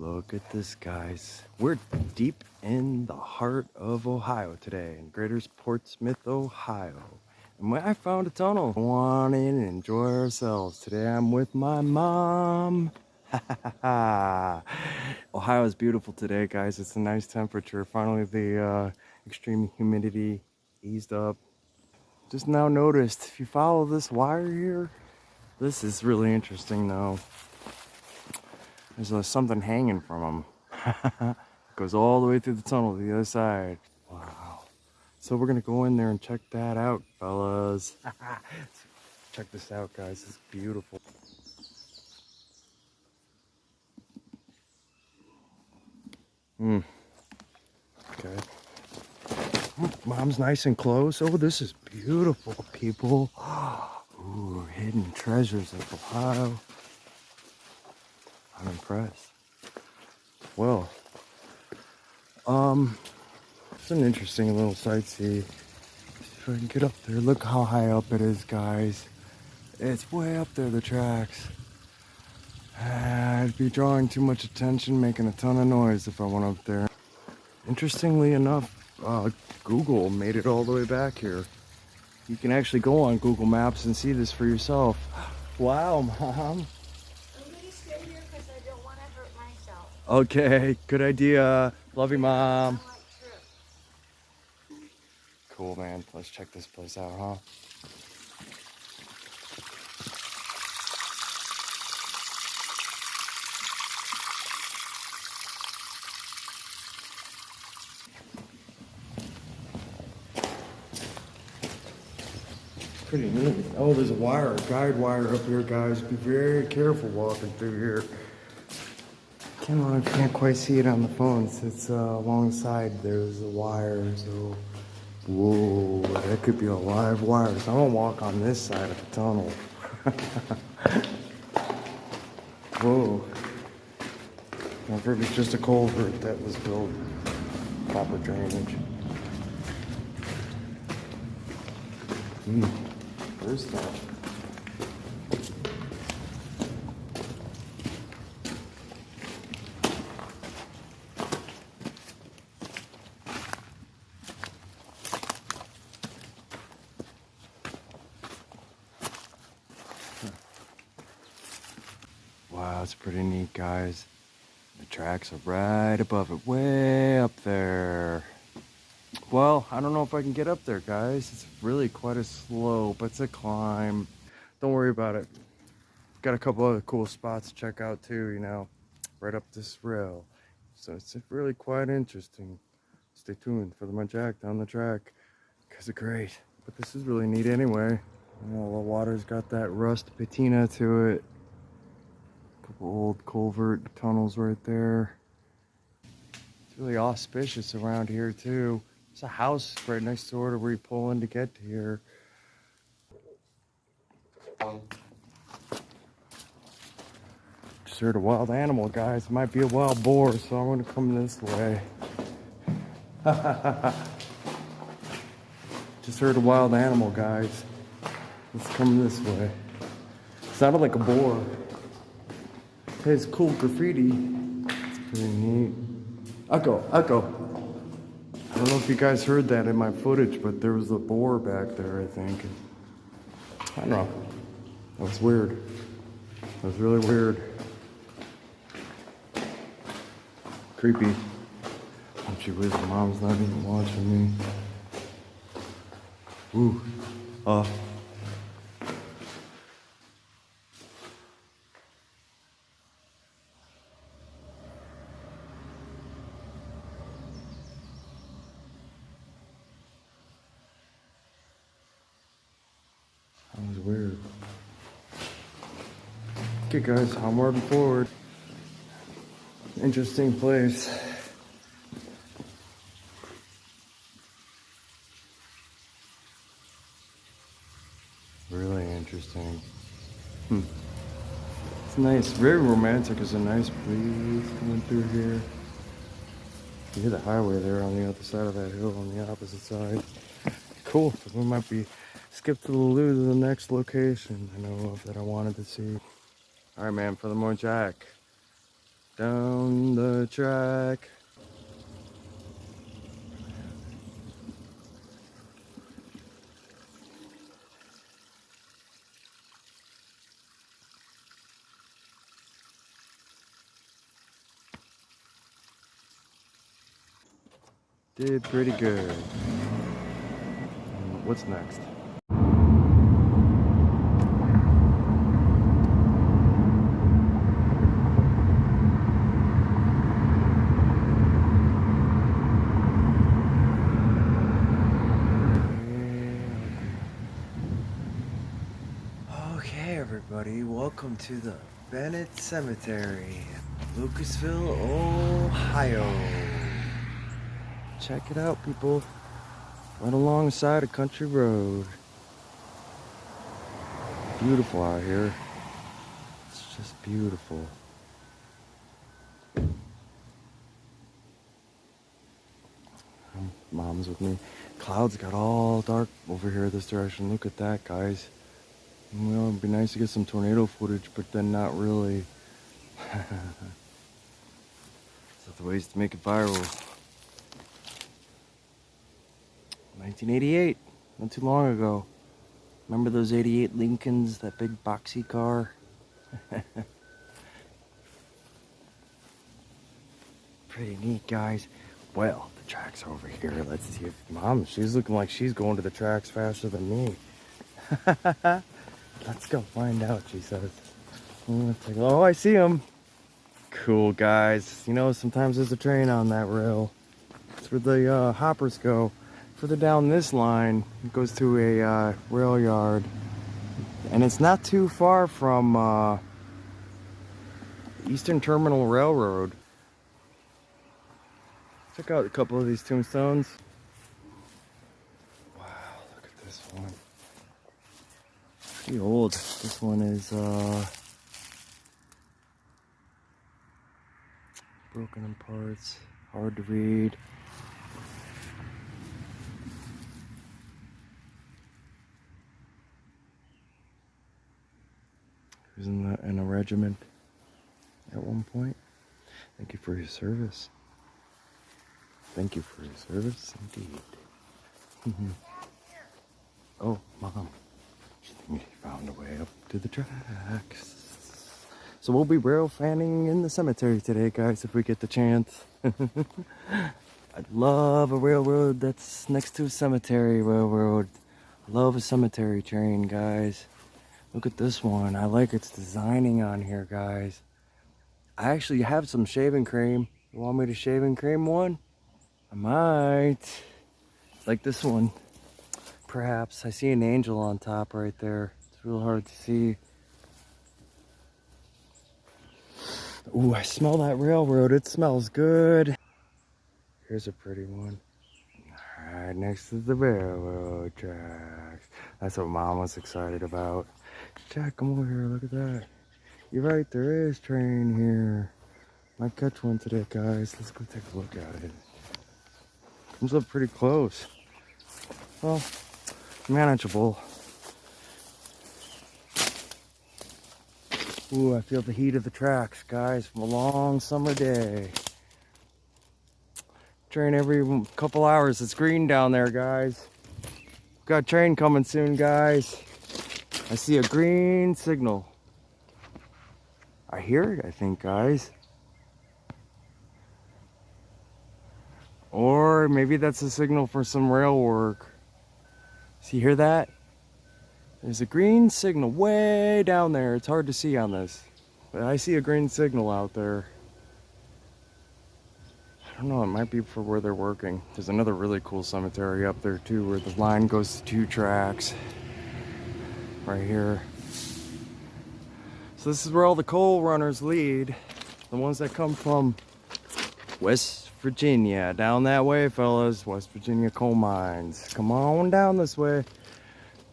Look at this, guys. We're deep in the heart of Ohio today, in Greater Portsmouth, Ohio. And I found a tunnel. Go on in and enjoy ourselves. Today I'm with my mom. Ohio is beautiful today, guys. It's a nice temperature. Finally, the extreme humidity eased up. Just now noticed, if you follow this wire here, this is really interesting though. There's something hanging from them. Goes all the way through the tunnel to the other side. Wow. So we're gonna go in there and check that out, fellas. Check this out, guys. It's beautiful. Okay. Mom's nice and close. Oh, this is beautiful, people. Ooh, hidden treasures of Ohio. I'm impressed. Well, it's an interesting little sightsee. If I can get up there, look how high up it is, guys. It's way up there, the tracks. I'd be drawing too much attention, making a ton of noise if I went up there. Interestingly enough, Google made it all the way back here. You can actually go on Google Maps and see this for yourself. Wow, Mom. Stay here because I don't want to hurt myself. Okay, good idea. Love you, Mom. Cool, man. Let's check this place out, huh? Pretty neat. Oh, there's a wire, a guide wire up here, guys. Be very careful walking through here. Can't quite see it on the phone. It's alongside. There's a wire, so whoa, that could be a live wire. So I'm gonna walk on this side of the tunnel. Whoa. I heard it's just a culvert that was built. Proper drainage. Where's that? Wow, it's pretty neat, guys. The tracks are right above it, way up there. Well, I don't know if I can get up there, guys. It's really quite a slope. It's a climb. Don't worry about it. Got a couple other cool spots to check out too, you know, right up this rail. So it's really quite interesting. Stay tuned for my jack down the track, because it's great. But this is really neat anyway. You know, the water's got that rust patina to it. Couple old culvert tunnels right there. It's really auspicious around here too. There's a house right next door to where you pull in to get to here. Just heard a wild animal, guys. It might be a wild boar, so I'm gonna come this way. Just heard a wild animal, guys. Let's come this way. Sounded like a boar. Hey, it's cool graffiti. It's pretty neat. Echo. I don't know if you guys heard that in my footage, but there was a boar back there, I think. I don't know. That was weird. That was really weird. Creepy. Oh, gee whiz, Mom's not even watching me. Ooh. That was weird. Okay, guys, I'm moving forward. Interesting place. Really interesting. It's nice, very romantic. There's a nice breeze coming through here. You hear the highway there on the other side of that hill on the opposite side. Cool. We might be skip to the loo to the next location I know of that I wanted to see. All right, man, for the more jack. Down the the track. Did pretty good. What's next? Okay, everybody, welcome to the Bennett Cemetery, Lukasville, Ohio. Check it out, people. Right alongside a country road. Beautiful out here. It's just beautiful. Mom's with me. Clouds got all dark over here this direction. Look at that, guys. Well, it'd be nice to get some tornado footage, but then not really. So the ways to make it viral. 1988, not too long ago. Remember those 88 Lincolns, that big boxy car? Pretty neat, guys. Well, the tracks are over here. Let's see if Mom, she's looking like she's going to the tracks faster than me. Let's go find out, she says. Oh, I see him. Cool, guys. You know, sometimes there's a train on that rail. It's where the hoppers go. Further down this line, it goes to a rail yard. And it's not too far from Eastern Terminal Railroad. Check out a couple of these tombstones. Wow, look at this one. Pretty old. This one is broken in parts, hard to read. He was in a regiment at one point. Thank you for your service. Thank you for your service, indeed. Oh, Mom. She thinks she found a way up to the tracks. So we'll be rail fanning in the cemetery today, guys, if we get the chance. I'd love a railroad that's next to a cemetery railroad. I love a cemetery train, guys. Look at this one. I like its designing on here, guys. I actually have some shaving cream. You want me to shaving cream one? I might. Like this one. Perhaps. I see an angel on top right there. It's real hard to see. Ooh, I smell that railroad. It smells good. Here's a pretty one. Right next to the railroad tracks. That's what Mom was excited about. Jack, come over here. Look at that. You're right. There is train here. Might catch one today, guys. Let's go take a look at it. Comes up pretty close. Well, manageable. Ooh, I feel the heat of the tracks, guys, from a long summer day. Train every couple hours. It's green down there, guys. Got a train coming soon, guys. I see a green signal. I hear it, I think, guys. Or maybe that's a signal for some rail work. See, hear that? There's a green signal way down there. It's hard to see on this, but I see a green signal out there. I don't know, it might be for where they're working. There's another really cool cemetery up there too, where the line goes to 2 tracks. Right here. So this is where all the coal runners lead. The ones that come from West Virginia. Down that way, fellas. West Virginia coal mines. Come on down this way.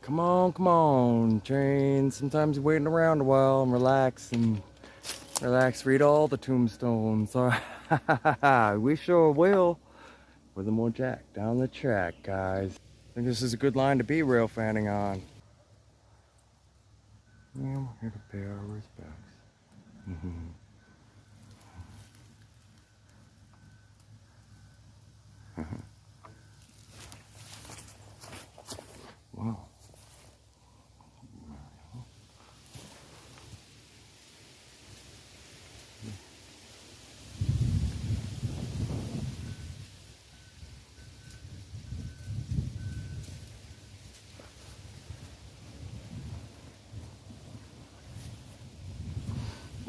Come on, train. Sometimes you're waiting around a while and relax. Read all the tombstones. We sure will. With a more Jack down the track, guys. I think this is a good line to be rail fanning on. Yeah, we're here to pay our respects.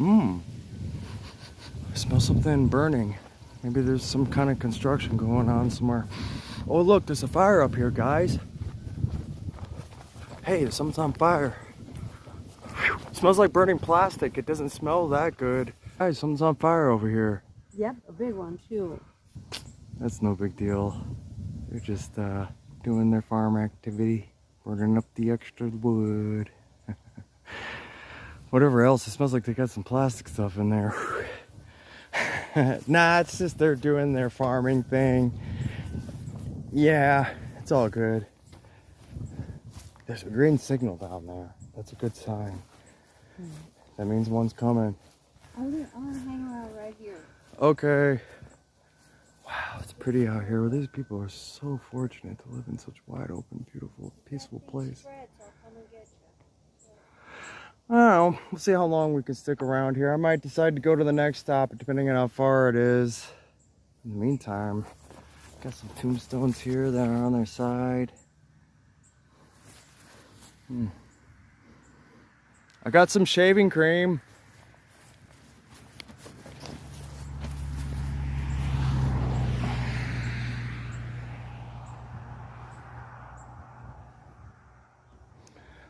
I smell something burning. Maybe there's some kind of construction going on somewhere. Oh look, there's a fire up here, guys. Hey, something's on fire. It smells like burning plastic. It doesn't smell that good. Guys, something's on fire over here. Yep, a big one too. That's no big deal. They're just doing their farm activity, burning up the extra wood. Whatever else, it smells like they got some plastic stuff in there. Nah, it's just they're doing their farming thing. Yeah, it's all good. There's a green signal down there. That's a good sign. That means one's coming. I'm gonna hang around right here. Okay. Wow, it's pretty out here. These people are so fortunate to live in such wide open, beautiful, peaceful place. I don't know. We'll see how long we can stick around here. I might decide to go to the next stop, depending on how far it is. In the meantime, got some tombstones here that are on their side. I got some shaving cream.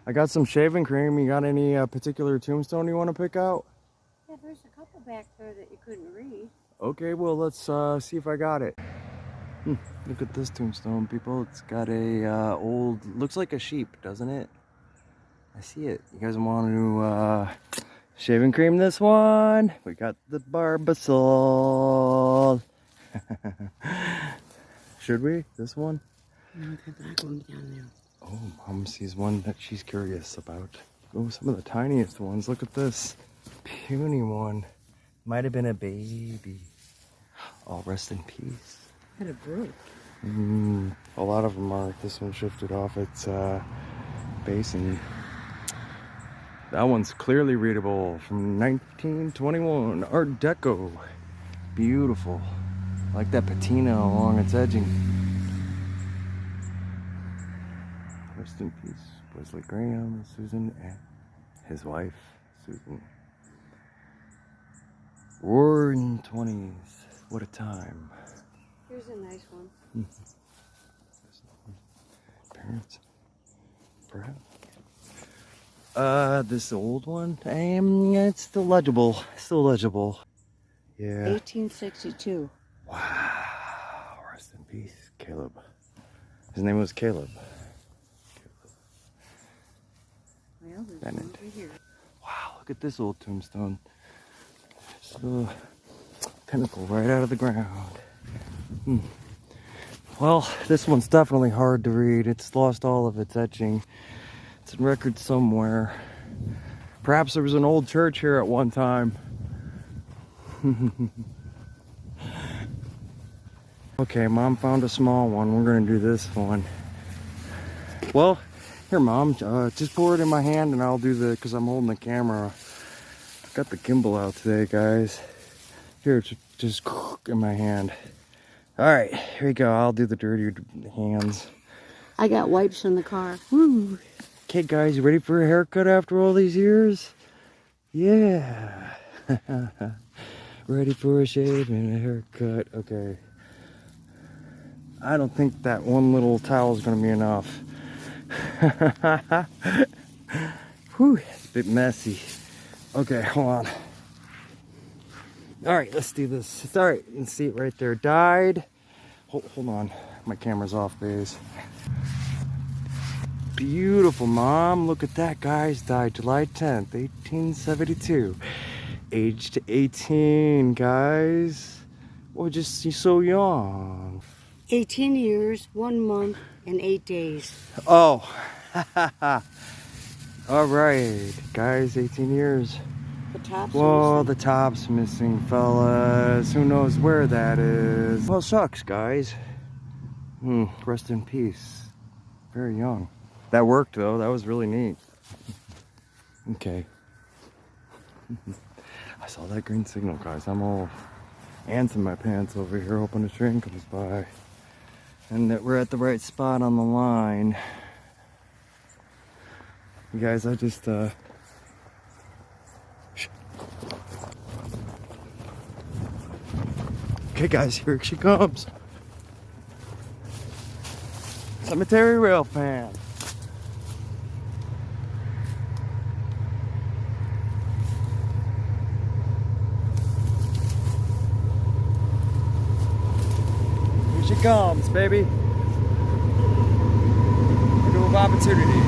I got some shaving cream. You got any particular tombstone you want to pick out? Yeah, there's a couple back there that you couldn't read. Okay, well, let's see if I got it. Look at this tombstone, people. It's got a old, looks like a sheep, doesn't it? I see it. You guys want to shaving cream this one? We got the Barbasol. Should we? This one? No, they're black ones down there. Oh, Mom sees one that she's curious about. Oh, some of the tiniest ones. Look at this puny one. Might have been a baby. Oh, rest in peace. Had a broke. A lot of them are. This one shifted off its base, and that one's clearly readable from 1921 Art Deco. Beautiful. I like that patina along its edging. Rest in peace, Wesley Graham, Susan, and his wife, Susan. Roaring 20s. What a time. Here's a nice one. Parents, perhaps. This old one, it's still legible. Still legible. Yeah. 1862. Wow. Rest in peace, Caleb. His name was Caleb. Well, there's Bennett. one over here. Wow, look at this old tombstone. Just a pinnacle right out of the ground. Well, this one's definitely hard to read. It's lost all of its etching. It's in record somewhere. Perhaps there was an old church here at one time. Okay, Mom found a small one. We're gonna do this one. Well, here, Mom, just pour it in my hand and I'll do because I'm holding the camera. I've got the gimbal out today, guys. Here, just in my hand. All right, here we go. I'll do the dirty hands. I got wipes in the car. Woo! Okay, guys, you ready for a haircut after all these years? Yeah. Ready for a shave and a haircut. Okay. I don't think that one little towel is going to be enough. Whew, it's a bit messy. Okay, hold on. All right, let's do this. It's all right. You can see it right there. Died. Hold on. My camera's off base. Beautiful, Mom. Look at that, guys. Died July 10th, 1872. Aged 18, guys. Well, just you're so young. 18 years, 1 month, and 8 days. Oh. All right, guys. 18 years. The top's Whoa, missing. the top's missing, fellas. Who knows where that is? Well, shucks, guys. Rest in peace. Very young. That worked, though. That was really neat. Okay. I saw that green signal, guys. I'm all ants in my pants over here, hoping a train comes by. And that we're at the right spot on the line. You guys, I just, Okay guys, here she comes. Cemetery Railfan. Here she comes, baby. Window of opportunity.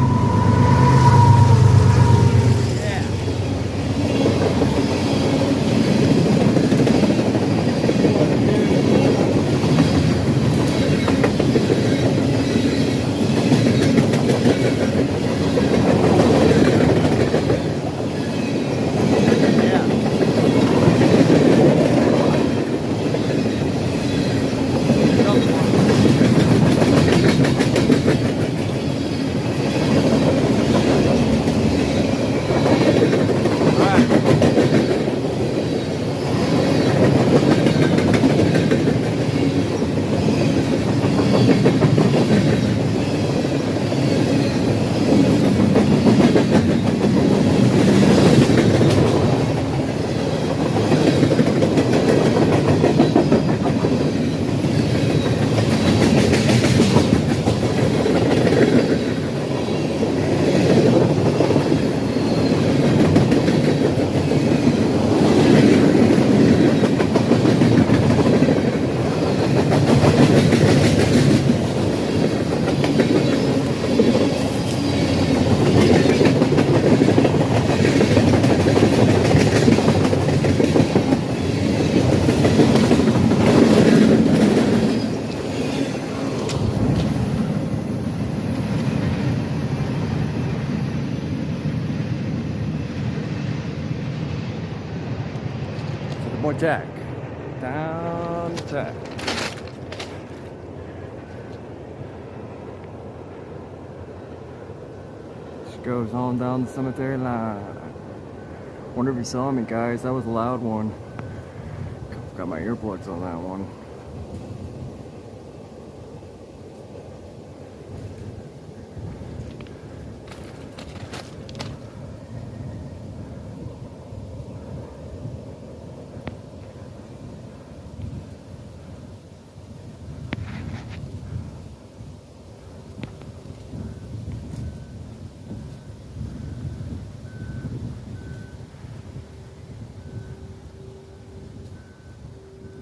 More jack. Down the track. She goes on down the cemetery line. Wonder if you saw me, guys. That was a loud one. Got my earplugs on that one.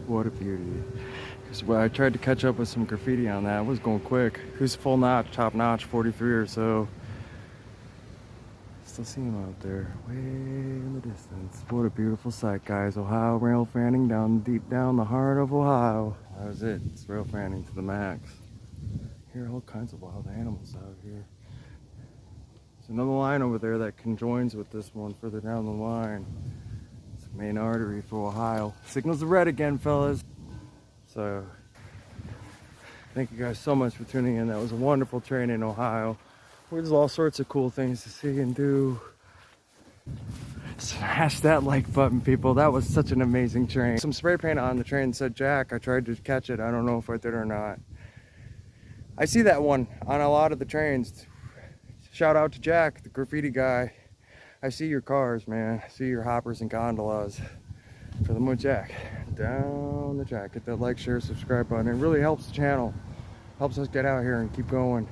What a beauty. Well, I tried to catch up with some graffiti on that. It was going quick. It was full notch, top notch, 43 or so. Still see him out there, way in the distance. What a beautiful sight, guys. Ohio rail fanning down deep down the heart of Ohio. That was it. It's rail fanning to the max. Hear all kinds of wild animals out here. There's another line over there that conjoins with this one further down the line. Main artery for Ohio. Signals are red again, fellas. So, thank you guys so much for tuning in. That was a wonderful train in Ohio. There's all sorts of cool things to see and do. Smash that like button, people. That was such an amazing train. Some spray paint on the train said Jack. I tried to catch it. I don't know if I did or not. I see that one on a lot of the trains. Shout out to Jack, the graffiti guy. I see your cars, man. I see your hoppers and gondolas for the Jack down the track. Hit that like, share, subscribe button. It really helps the channel. Helps us get out here and keep going.